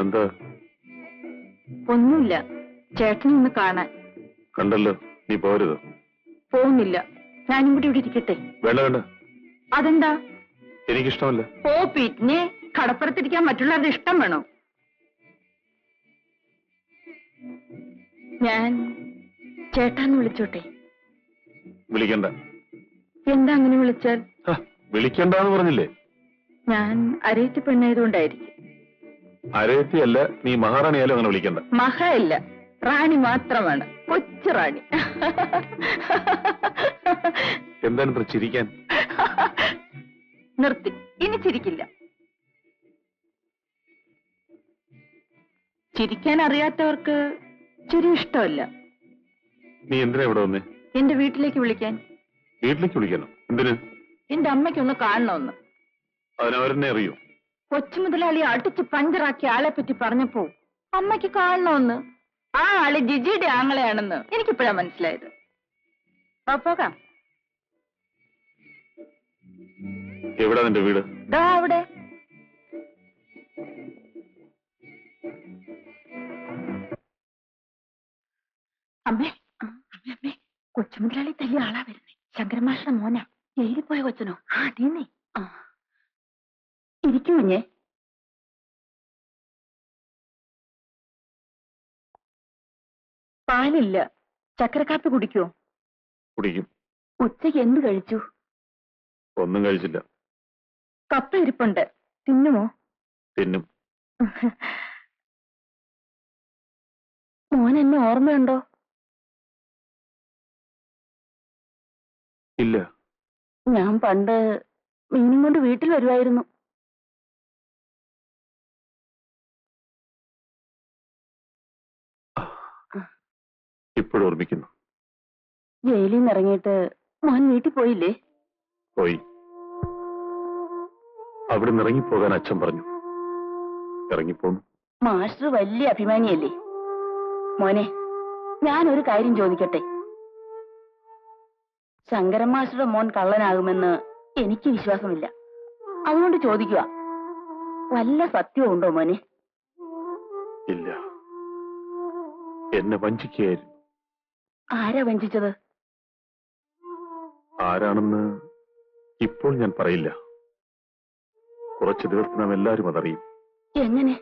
എന്താ? ഒന്നുമില്ല, ചേട്ടനെ ഒന്ന് കാണാൻ. കണ്ടല്ലോ, നീ പോരുത്. പോകുന്നില്ല, ഞാനും കൂടി ഇവിടെ ഇരിക്കട്ടെ. വേണ്ട വേണ്ട. അതെന്താ? എനിക്കിഷ്ടമല്ല. ഓ, പിന്നെ കടപ്പുറത്തിരിക്കാൻ മറ്റുള്ളവരുടെ ഇഷ്ടം വേണോ? ഞാൻ ചേട്ടാന്ന് വിളിച്ചോട്ടെ? വിളിക്കണ്ട. എന്താ അങ്ങനെ വിളിച്ചാൽ? വിളിക്കണ്ടെന്ന് പറഞ്ഞില്ലേ? ഞാൻ അരയത്തി പെണ്ണായതുകൊണ്ടായിരിക്കും. അരയത്തിയല്ല, നീ മഹാറാണിയാലും അങ്ങനെ വിളിക്കണ്ട. മഹ ഇല്ല, റാണി മാത്രമാണ്, കൊച്ചു റാണി. എന്താണ് ഇത്ര ചിരിക്കാൻ? നിർത്തി, ഇനി ചിരിക്കില്ല. ചിരിക്കാൻ അറിയാത്തവർക്ക് ചിരി ഇഷ്ടമല്ല. നീ എന്തിനാ ഇവിടെ വന്നേ? എന്റെ വീട്ടിലേക്ക് വിളിക്കാൻ. വീട്ടിലേക്ക് വിളിക്കാനോ? എന്തിന്? എന്റെ അമ്മയ്ക്കൊന്ന് കാണണമെന്ന്. അതിനവരെന്നെ അറിയൂ? കൊച്ചു മുതലാളി അടിച്ച് പഞ്ചറാക്കിയ ആളെ പറ്റി പറഞ്ഞപ്പോ അമ്മയ്ക്ക് കാണണമെന്ന്. ആ ആള് ജിജിയുടെ ആങ്ങളെയാണെന്ന് എനിക്കിപ്പോഴാ മനസ്സിലായത്. പോകാം. എവിടാ നിന്റെ വീട്? ദാ അവിടെ. അമ്മേ, അമ്മേ, കൊച്ചു മുതലാളി തല്ലിയ ആളാ വരുന്നേ. ശങ്കരമാഷ്ട മോനാ. ജയിലിൽ പോയ കൊച്ചനോ? അതീന്നേ. ഇരിക്കും കുഞ്ഞേ. പാലില്ല, ചക്കരക്കാപ്പി കുടിക്കോ? കുടിക്കും. ഉച്ചയ്ക്ക് എന്ത് കഴിച്ചു? ഒന്നും കഴിച്ചില്ല. കപ്പ ഇരിപ്പുണ്ട്, തിന്നുമോ? തിന്നും. മോൻ എന്നെ ഓർമ്മയുണ്ടോ? ഇല്ല. ഞാൻ പണ്ട് മീനും കൊണ്ട് വീട്ടിൽ വരുമായിരുന്നു. ഇപ്പോഴും ഓർമ്മിക്കുന്നു. ജയിലിൽ നിന്ന് ഇറങ്ങിയിട്ട് മോൻ വീട്ടിൽ പോയില്ലേ? പോയി. അവിടെ നിന്ന് ഇറങ്ങിപ്പോകാൻ അച്ഛൻ പറഞ്ഞു. ഇറങ്ങിപ്പോന്നു. മാസ്റ്റർ വലിയ അഭിമാനിയല്ലേ? മോനെ, ഞാനൊരു കാര്യം ചോദിക്കട്ടെ? ശങ്കരൻ മാസ്റ്ററുടെ മോൻ കള്ളനാകുമെന്ന് എനിക്ക് വിശ്വാസമില്ല. അതുകൊണ്ട് ചോദിക്കുക, വല്ല സത്യവും ഉണ്ടോ മോനെ? ഇല്ല. എന്നെ വഞ്ചിക്കുകയായിരുന്നു. ആരാ വഞ്ചിച്ചത്? ആരാണെന്ന് ഇപ്പോൾ ഞാൻ പറയില്ല. കുറച്ചു ദിവസത്തിനാം എല്ലാവരും അതറിയും. എങ്ങനെ?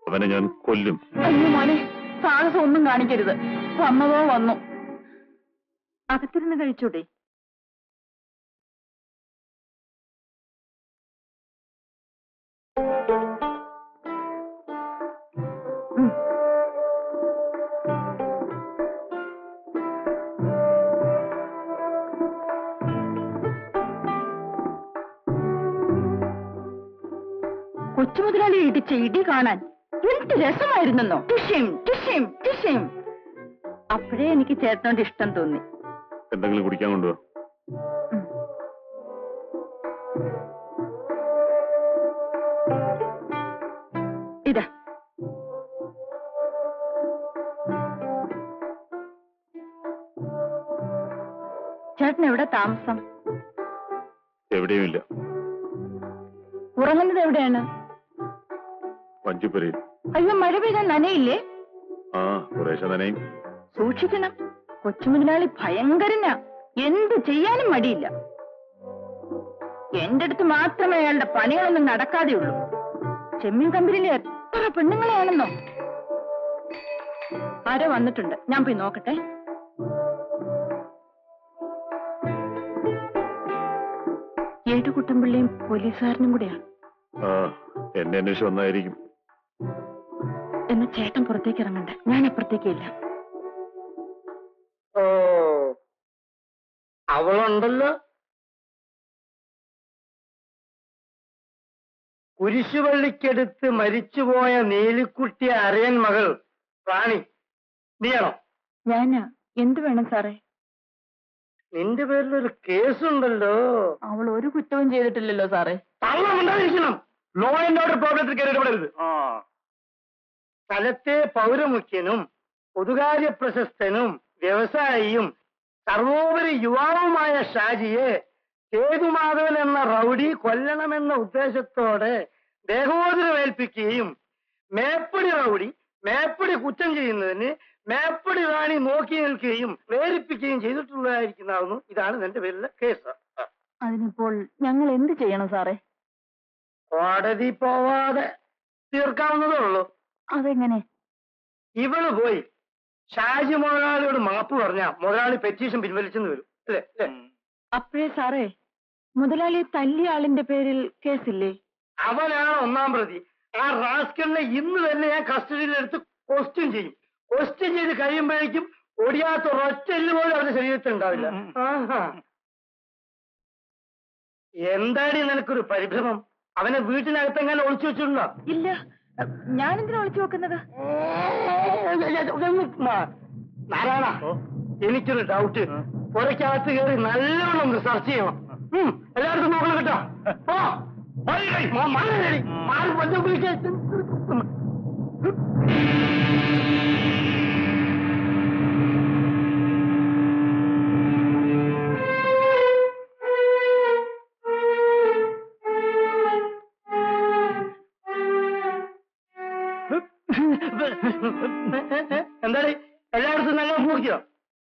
അവനെ ഞാൻ കൊല്ലും. അയ്യോ മോനെ, സാഹസം ഒന്നും കാണിക്കരുത്. വന്നതോ വന്നു. അകത്തിരുന്ന് കഴിച്ചൂടെ? കൊച്ചുമുതലാളി ഇടിച്ച ഇടി കാണാൻ എന്ത് രസമായിരുന്നെന്നോ. ടിഷ്യം ടിഷ്യം ടിഷ്യം. അപ്പോഴേ എനിക്ക് ചേട്ടനോട് ഇഷ്ടം തോന്നി. എന്തെങ്കിലും കുടിക്കാൻ കൊണ്ടുപോ. ഇതാ. ചേട്ടൻ എവിടെ താമസം? എവിടെയുമില്ല. ഉറങ്ങുന്നത് എവിടെയാണ്? വഞ്ചിപ്പുരയിൽ. അയ്യോ, മഴ പെയ്താൽ നനയില്ലേ? ആ, കുറേശ്ശെ നനയും. സൂക്ഷിക്കണം. കൊച്ചുമുതലാളി ഭയങ്കരനാ, എന്ത് ചെയ്യാനും മടിയില്ല. എന്റെ അടുത്ത് മാത്രമേ അയാളുടെ പണികളൊന്നും നടക്കാതെയുള്ളൂ. ചെമ്മീൻ കമ്പനിയിലെ എത്ര പെണ്ണുങ്ങളെയാണെന്നോ. ആരോ വന്നിട്ടുണ്ട്, ഞാൻ പോയി നോക്കട്ടെ. ഏട്ടുകുട്ടൻപിള്ളിയും പോലീസുകാരനും കൂടെയാണ്. എന്നെ അന്വേഷിച്ച് വന്നായിരിക്കും. എന്ന് ചേട്ടൻ പുറത്തേക്ക് ഇറങ്ങണ്ട, ഞാൻ അപ്പുറത്തേക്കില്ല. ഓ, അവളുണ്ടല്ലോ. കുരിശുപള്ളിക്കടുത്ത് മരിച്ചുപോയ നീലിക്കുട്ടിയെ അറിയാൻ മകൾ റാണി നീയാണോ? ഞാനാ. എന്ത് വേണം സാറേ? നിന്റെ പേരിലൊരു കേസുണ്ടല്ലോ. അവൾ ഒരു കുറ്റവും ചെയ്തിട്ടില്ലല്ലോ സാറേ. തള്ളമുണ്ടായിരിക്കണം. ലോ ആൻഡ് ഓർഡർ പ്രോബ്ലത്തിൽ കയറി ഇടപെടരുത്. സ്ഥലത്തെ പൗരമുഖ്യനും പൊതുകാര്യ പ്രശസ്തനും വ്യവസായിയും സർവോപരി യുവാവുമായ ഷാജിയെ സേതുമാധവൻ എന്ന റൌഡി കൊല്ലണമെന്ന ഉദ്ദേശത്തോടെ ദേഹോദരമേൽപ്പിക്കുകയും മേപ്പടി റൗഡി മേപ്പടി കുറ്റം ചെയ്യുന്നതിന് മേപ്പടി റാണി നോക്കി നിൽക്കുകയും പ്രേരിപ്പിക്കുകയും ചെയ്തിട്ടുള്ളതായിരിക്കുന്നതാകുന്നു. ഇതാണ് നിന്റെ പേരിലെ കേസ്. അതിനിപ്പോൾ ഞങ്ങൾ എന്ത് ചെയ്യണം സാറേ? കോടതി പോവാതെ തീർക്കാവുന്നതേ ഉള്ളൂ. അതെങ്ങനെ? ഇവള് പോയി ഷാജി മുതലാളിയോട് മാപ്പ് പറഞ്ഞാ മുതലാളി പെറ്റീഷൻ പിൻവലിച്ചെന്ന് വരും. അല്ലേ? അപ്പോഴേ സാറേ, മുതലാളിയെ തല്ലിയ ആളിന്റെ പേരിൽ കേസില്ലേ? അവനാണ് ഒന്നാം പ്രതി. ആ റാസ്കലിനെ ഇന്ന് തന്നെ ഞാൻ കസ്റ്റഡിയിലെടുത്ത് ക്വസ്റ്റ്യൻ ചെയ്യും. ക്വസ്റ്റ്യൻ ചെയ്ത് കഴിയുമ്പോഴേക്കും ഒടിയാത്ത ഒരൊറ്റല് പോലും അവരുടെ ശരീരത്തിൽ ഉണ്ടാവില്ല. ആഹാ, എന്താടി നിനക്കൊരു പരിഭ്രമം? അവനെ വീട്ടിനകത്തെങ്ങനെ ഒളിച്ചു വെച്ചിട്ടുണ്ടോ? ഇല്ല, ഞാനെന്തിനാ ഒളിച്ചു വെക്കുന്നത്? നാരായണ, എനിക്കൊരു ഡൗട്ട്. പുറയ്ക്കകത്ത് കയറി നല്ലോണം ഒന്ന് സെർച്ച് ചെയ്യണം. എല്ലായിടത്തും നോക്കണം കേട്ടോ. എന്താടി എല്ലായിടത്തും നല്ല നോക്കിയോ?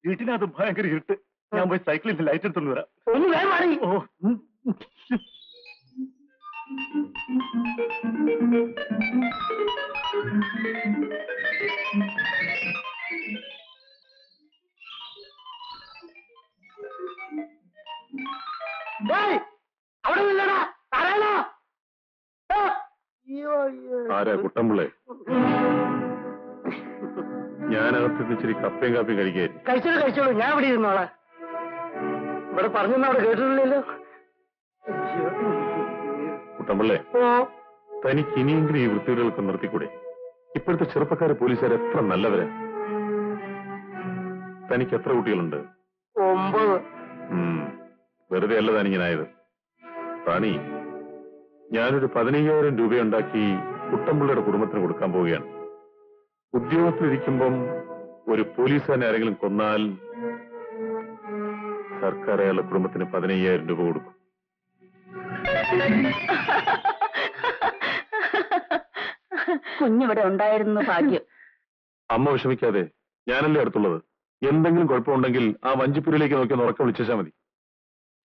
വീട്ടിനകത്ത് ഭയങ്കര ഇരുട്ട്. ഞാൻ പോയി സൈക്കിളിൽ ലൈറ്റ് എടുത്തോണ്ട് വരാം. ഒന്ന് വേഗം മാറി. ഓ, അവിടെ നില്ലടാ. ആരാ കുട്ടമ്പിള്ളേ? ഞാനകത്ത് ഇച്ചിരി കപ്പയും കാപ്പിയും കഴിക്കായിരുന്നു. കഴിച്ചോളൂ. ഞാൻ ഇവിടെ ഇരുന്നോളാം. ഇവിടെ പറഞ്ഞൊന്നും അവിടെ കേട്ടിട്ടില്ലല്ലോ. കുട്ടമ്പിള്ളേ, തനിക്ക് ഇനിയെങ്കിലും ഈ വൃത്തികളൊക്കെ നിർത്തിക്കൂടെ? ഇപ്പോഴത്തെ ചെറുപ്പക്കാരെ പോലീസുകാർ എത്ര നല്ലവരാ. തനിക്ക് എത്ര കുട്ടികളുണ്ട്? 9. വെറുതെ അല്ല താനിങ്ങനായത്. റാണി, ഞാനൊരു 15,000 രൂപയുണ്ടാക്കി കുട്ടമ്പിള്ളയുടെ കുടുംബത്തിന് കൊടുക്കാൻ പോവുകയാണ്. ഉദ്യോഗത്തിലിരിക്കുമ്പം ഒരു പോലീസുകാരനെ ആരെങ്കിലും കൊന്നാൽ സർക്കാർ അയാളുടെ കുടുംബത്തിന് 15,000 രൂപ കൊടുക്കും. കുഞ്ഞിവിടെ ഉണ്ടായിരുന്നു ഭാഗ്യം. അമ്മ വിഷമിക്കാതെ, ഞാനല്ലേ അടുത്തുള്ളത്. എന്തെങ്കിലും കുഴപ്പമുണ്ടെങ്കിൽ ആ വഞ്ചിപ്പുരയിലേക്ക് നോക്കി ഉറക്കെ വിളിച്ചാൽ മതി.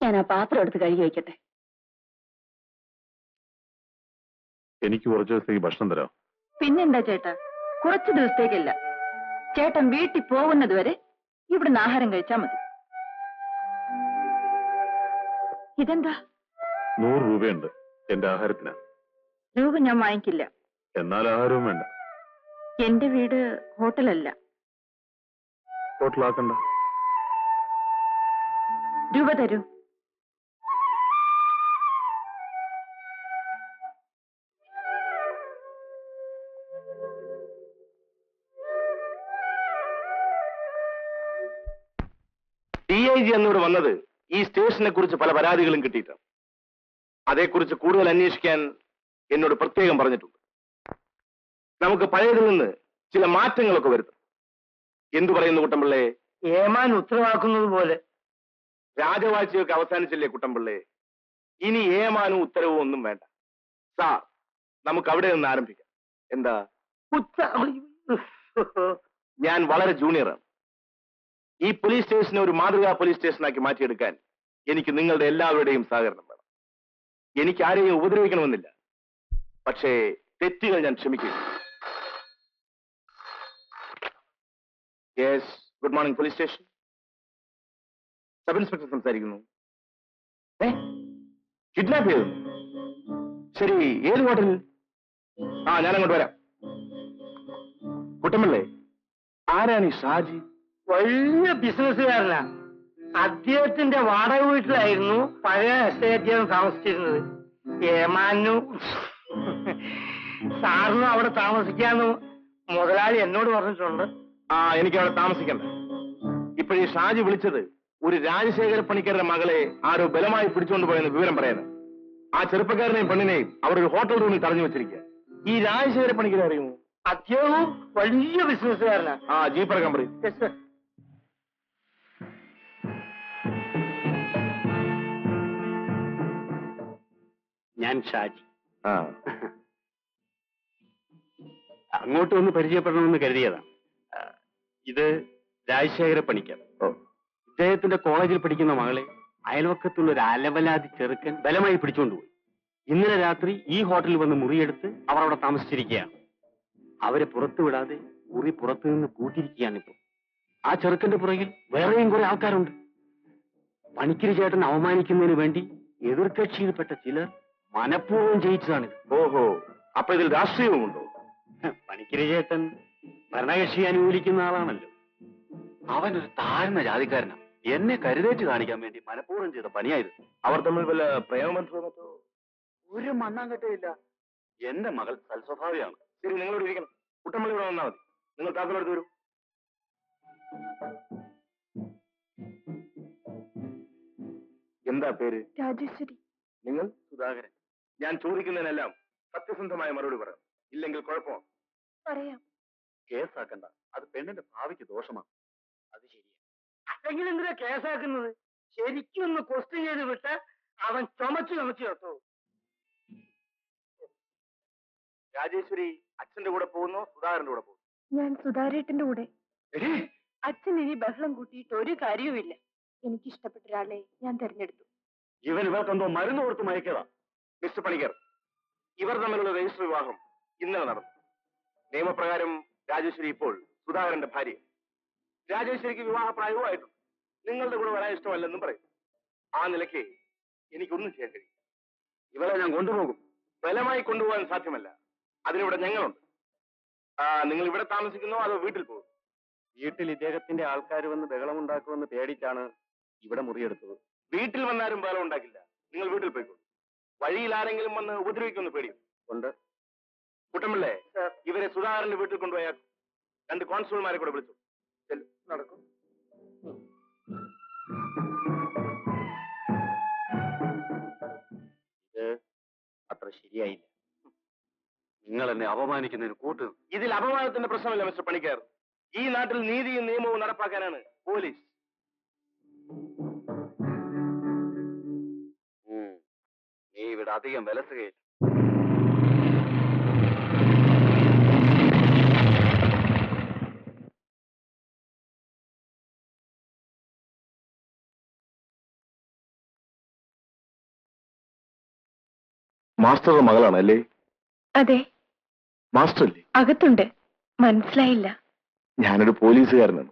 ഞാൻ ആ പാത്രം എടുത്ത് കഴുകി വയ്ക്കട്ടെ. എനിക്ക് കുറച്ച് ദിവസത്തേക്ക് ഭക്ഷണം തരാം. പിന്നെന്താ ചേട്ടാ, കുറച്ചു ദിവസത്തേക്കല്ല. ചേട്ടൻ വീട്ടിൽ പോകുന്നത് വരെ ഇവിടുന്ന് ആഹാരം കഴിച്ചാ മതി. ഇതെന്താ? 100 രൂപയുണ്ട് എന്റെ ആഹാരത്തിന്. രൂപ ഞാൻ വാങ്ങിക്കില്ല. എന്നാൽ ആഹാരവും വേണ്ട. എന്റെ വീട് ഹോട്ടലല്ല. ഹോട്ടലാക്കണ്ട. രൂപ തരൂ. DIG എന്നിവിടെ വന്നത് ഈ സ്റ്റേഷനെ കുറിച്ച് പല പരാതികളും കിട്ടിയിട്ടാണ്. അതേക്കുറിച്ച് കൂടുതൽ അന്വേഷിക്കാൻ എന്നോട് പ്രത്യേകം പറഞ്ഞിട്ടുണ്ട്. നമുക്ക് പഴയതിൽ നിന്ന് ചില മാറ്റങ്ങളൊക്കെ വരുത്തും. എന്തു പറയുന്നു കുട്ടമ്പിള്ളേ? ഏമാൻ ഉത്തരവാക്കുന്നത് പോലെ. രാജവാഴ്ചയൊക്കെ അവസാനിച്ചില്ലേ കുട്ടമ്പിള്ളേ? ഇനി ഏമാനും ഉത്തരവും ഒന്നും വേണ്ട. സാർ, നമുക്ക് അവിടെ നിന്ന് ആരംഭിക്കാം. എന്താ? ഞാൻ വളരെ ജൂനിയറാണ്. ഈ പോലീസ് സ്റ്റേഷനെ ഒരു മാതൃകാ പോലീസ് സ്റ്റേഷനാക്കി മാറ്റിയെടുക്കാൻ എനിക്ക് നിങ്ങളുടെ എല്ലാവരുടെയും സഹകരണം വേണം. എനിക്ക് ആരെയും ഉപദ്രവിക്കണമെന്നില്ല. പക്ഷേ തെറ്റുകൾ ഞാൻ ക്ഷമിക്കും. Yes, good morning police station. Sub inspector സംസാരിക്കുന്നു. കിഡ്നാപ്പ് ചെയ്തു? ശരി, ഏത് ഹോട്ടലിൽ? ഞാനങ്ങോട്ട് വരാം. കുട്ടമ്പിള്ളേ, ആരാണ് ഈ ഷാജി? വലിയ ബിസിനസ്സുകാരനാ. അദ്ദേഹത്തിന്റെ വാടക വീട്ടിലായിരുന്നു പഴയ എസ്റ്റേറ്റ് താമസിച്ചിരുന്നത്. ഏമാനു സാറിനും അവിടെ താമസിക്കാന്ന് മുതലാളി എന്നോട് പറഞ്ഞിട്ടുണ്ട്. എനിക്ക് അവിടെ താമസിക്കണ്ട. ഇപ്പോഴീ ഷാജി വിളിച്ചത് ഒരു രാജശേഖര പണിക്കരുടെ മകളെ ആരോ ബലമായി പിടിച്ചുകൊണ്ട് പോയെന്ന് വിവരം പറയാന്. ആ ചെറുപ്പക്കാരനെയും പെണ്ണിനെയും അവർ ഒരു ഹോട്ടൽ റൂമിൽ തടഞ്ഞു വെച്ചിരിക്കുക. ഈ രാജശേഖര പണിക്കരെ അറിയുമോ? അദ്ദേഹവും വലിയ ബിസിനസ്സുകാരനാ. ജീപ്പർ കമ്പനി. ഞാൻ ഷാജി. അങ്ങോട്ട് ഒന്ന് പരിചയപ്പെടണമെന്ന് കരുതിയതാ. ഇത് രാജശേഖര പണിക്കർ. ഇദ്ദേഹത്തിന്റെ കോളേജിൽ പഠിക്കുന്ന മകളെ അയൽവക്കത്തുള്ള ഒരു അലവലാതി ചെറുക്കൻ ബലമായി പിടിച്ചുകൊണ്ടുപോയി. ഇന്നലെ രാത്രി ഈ ഹോട്ടലിൽ വന്ന് മുറിയെടുത്ത് അവർ അവിടെ താമസിച്ചിരിക്കുകയാണ്. അവരെ പുറത്തു വിടാതെ മുറി പുറത്തു നിന്ന് പൂട്ടിയിരിക്കുകയാണിപ്പോ. ആ ചെറുക്കന്റെ പുറകിൽ വേറെയും കുറെ ആൾക്കാരുണ്ട്. പണിക്കരി ചേട്ടൻ അവമാനിക്കുന്നതിന് വേണ്ടി എതിർകക്ഷിയിൽപ്പെട്ട ചിലർ മനഃപൂർവ്വം ജയിച്ചതാണിത്. ഓഹോ, അപ്പൊ ഇതിൽ രാഷ്ട്രീയവുമുണ്ടോ? പണിക്കരി ചേട്ടൻ ഭരണകക്ഷി അനുകൂലിക്കുന്ന ആളാണല്ലോ. അവനൊരു താഴ്ന്ന ജാതിക്കാരനാ. എന്നെ കരുതേറ്റ് കാണിക്കാൻ വേണ്ടി മനഃപൂർവ്വം ചെയ്ത പണിയായിരുന്നു. അവർ തമ്മിൽ വല്ല പ്രേമബന്ധമോ മറ്റോ? ഒരു മണ്ണാങ്കട്ടയില്ല. എന്റെ മകൾ സൽസ്വഭാവിയാണ്. ശരി, നിങ്ങളോട് ഇരിക്കണം. കുട്ടമ്പള്ളി ഇവിടെ വന്നാൽ മതി. നിങ്ങൾ താക്കോലെടുത്ത് വരൂ. എന്താ പേര്? രാജേശ്വരി. നിങ്ങൾ? സുധാകരൻ. ഞാൻ ചോദിക്കുന്നതിനെല്ലാം സത്യസന്ധമായ മറുപടി പറയാം. ഇല്ലെങ്കിൽ കുഴപ്പമാണ്. പറയാം. കേസാക്കണ്ട, അത് പെണ്ണിന്റെ ഭാവിക്ക് ദോഷമാണ്. അത് ശരിയാ. അല്ലെങ്കിൽ എന്തിനാ കേസാക്കുന്നത്? ശരിക്കും ഒന്ന് ക്വസ്റ്റ്യൻ ചെയ്ത് വിട്ട് അവൻ ചുമച്ചു കേട്ടോ. രാജേശ്വരി അച്ഛന്റെ കൂടെ പോകുന്നോ സുധാകരന്റെ കൂടെ പോകുന്നു? ഞാൻ സുധാരേട്ടന്റെ കൂടെ. അച്ഛൻ ഇനി ബഹളം കൂട്ടിയിട്ട് ഒരു കാര്യവുമില്ല. എനിക്കിഷ്ടപ്പെട്ട ഒരാളെ ഞാൻ തെരഞ്ഞെടുത്തു. ഇവർക്കെന്തോ മരുന്ന് കൊടുത്ത് മയക്കതാ. മിസ്റ്റർ പണിക്കർ, ഇവർ തമ്മിലുള്ള രജിസ്റ്റർ വിവാഹം ഇന്നലെ നടന്നു. നിയമപ്രകാരം രാജേശ്വരി ഇപ്പോൾ സുധാകരന്റെ ഭാര്യ. രാജേശ്വരിക്ക് വിവാഹ പ്രായവുമായിട്ടുണ്ട്. നിങ്ങളുടെ കൂടെ വരാൻ ഇഷ്ടമല്ലെന്നും പറയും. ആ നിലയ്ക്ക് എനിക്കൊന്നും ചെയ്യാൻ കഴിയും. ഇവളെ ഞാൻ കൊണ്ടുപോകും. ബലമായി കൊണ്ടുപോകാൻ സാധ്യമല്ല. അതിനിവിടെ ഞങ്ങളുണ്ട്. നിങ്ങൾ ഇവിടെ താമസിക്കുന്നോ അതോ വീട്ടിൽ പോകും? വീട്ടിൽ ഇദ്ദേഹത്തിന്റെ ആൾക്കാർ വന്ന് ബഹളമുണ്ടാക്കുമെന്ന് പേടിച്ചാണ് ഇവിടെ മുറിയെടുത്തത്. വീട്ടിൽ വന്നാലും ബഹളം ഉണ്ടാക്കില്ല. നിങ്ങൾ വീട്ടിൽ പോയിക്കോളൂ. വഴിയിൽ ആരെങ്കിലും വന്ന് ഉപദ്രവിക്കുമെന്ന് പേടിയും ഉണ്ട്. കുട്ടമ്പിള്ളേ, ഇവരെ സുധാകരന്റെ വീട്ടിൽ കൊണ്ടുപോയാൽ 2 കോൺസ്റ്റബിൾമാരെ കൂടെ വിളിച്ചു. നടക്കും. ഇത് അത്ര ശരിയായില്ല. നിങ്ങൾ എന്നെ അപമാനിക്കുന്നതിന് കൂട്ട്. ഇതിൽ അപമാനത്തിന്റെ പ്രശ്നമില്ല മിസ്റ്റർ പണിക്കർ. ഈ നാട്ടിൽ നീതിയും നിയമവും നടപ്പാക്കാനാണ് പോലീസ്. നീ ഇവിടെ അധികം വിലസുകയില്ല. മാസ്റ്ററുടെ മകളാണ് അല്ലേ? അതെ. മാസ്റ്റർ അല്ലേ? അകത്തുണ്ട്. മനസ്സിലായില്ല. ഞാനൊരു പോലീസുകാരനാണ്.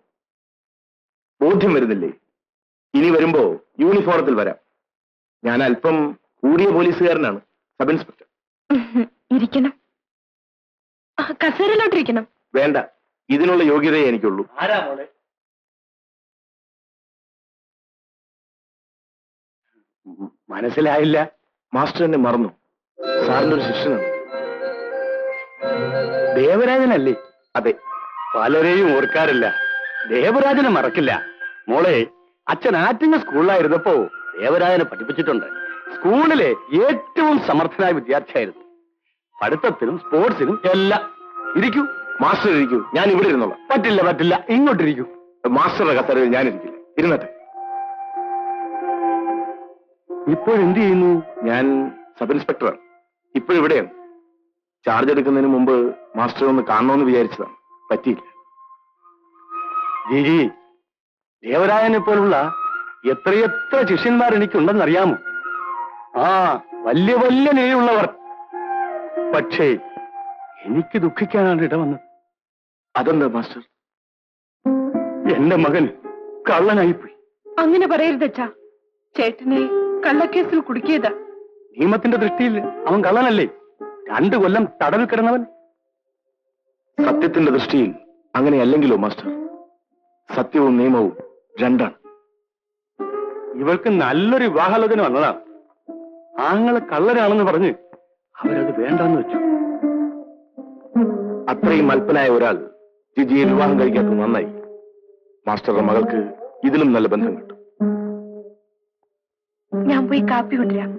ബോധ്യം വരുന്നില്ലേ? ഇനി വരുമ്പോ യൂണിഫോമത്തിൽ വരാം. ഞാൻ അല്പം കൂടിയ പോലീസുകാരനാണ്. Sub inspector. ഇരിക്കണം. കസേരയിലോട്ടിരിക്കണം. വേണ്ട, ഇതിനുള്ള യോഗ്യതയെ എനിക്കുള്ളൂ. ആരാ മോളെ? മനസ്സിലായില്ല. മാസ്റ്റർ എന്നെ മറന്നു. സാറിന്റെ ഒരു ശിഷ്യനാണ്. ദേവരാജനല്ലേ? അതെ. പലരെയും ഓർക്കാറില്ല, ദേവരാജനെ മറക്കില്ല. മോളെ, അച്ഛൻ ആറ്റിങ്ങൽ സ്കൂളിലായിരുന്നപ്പോ ദേവരാജനെ പഠിപ്പിച്ചിട്ടുണ്ട്. സ്കൂളിലെ ഏറ്റവും സമർത്ഥനായ വിദ്യാർത്ഥിയായിരുന്നു. പഠിത്തത്തിനും സ്പോർട്സിനും എല്ലാം. ഇരിക്കൂ. മാസ്റ്റർ ഇരിക്കൂ. ഞാൻ ഇവിടെ ഇരുന്നോളാം. പറ്റില്ല പറ്റില്ല, ഇങ്ങോട്ടിരിക്കൂ. മാസ്റ്ററുടെ കസേരയിൽ ഞാനിരിക്കില്ല. ഇരുന്നട്ടെ. ഇപ്പോഴെന്ത് ചെയ്യുന്നു? ഞാൻ സബ് ഇൻസ്പെക്ടറാണ്. ഇപ്പോഴിവിടെയാണ്. ചാർജ് എടുക്കുന്നതിന് മുമ്പ് മാസ്റ്റർ ഒന്ന് കാണണമെന്ന് വിചാരിച്ചതാണ്. പറ്റിയില്ല. ജിജി, ദേവരാജനെ പോലുള്ള എത്രയെത്ര ശിഷ്യന്മാർ എനിക്കുണ്ടെന്നറിയാമോ? വലിയ വലിയ നിലയിലുള്ളവർ. പക്ഷേ എനിക്ക് ദുഃഖിക്കാനാണ് ഇടവന്നത്. അതെന്താ മാസ്റ്റർ? എന്റെ മകൻ കള്ളനായിപ്പോയി. അങ്ങനെ പറയരുതച്ചാ. ചേട്ടനെ കള്ളക്കേസിൽ കുടുക്കിയതാ. നിയമത്തിന്റെ ദൃഷ്ടിയിൽ അവൻ കള്ളനല്ലേ? 2 കൊല്ലം തടവിൽ കിടന്നവൻ. സത്യത്തിന്റെ ദൃഷ്ടിയിൽ അങ്ങനെയല്ലെങ്കിലോ മാസ്റ്റർ? സത്യവും നിയമവും രണ്ടാണ്. ഇവൾക്ക് നല്ലൊരു വിവാഹാലോചന വന്നതാണ്. ആങ്ങളെ കള്ളനാണെന്ന് പറഞ്ഞ് അവരത് വേണ്ടെന്ന് വെച്ചു. അത്രയും അല്പനായ ഒരാൾ ജിജിയെ വിവാഹം കഴിക്കാത്തത് നന്നായി. മാസ്റ്ററുടെ മകൾക്ക് ഇതിലും നല്ല ബന്ധം കിട്ടും. ഞാൻ പോയി കാപ്പി കൊണ്ടുവരാം.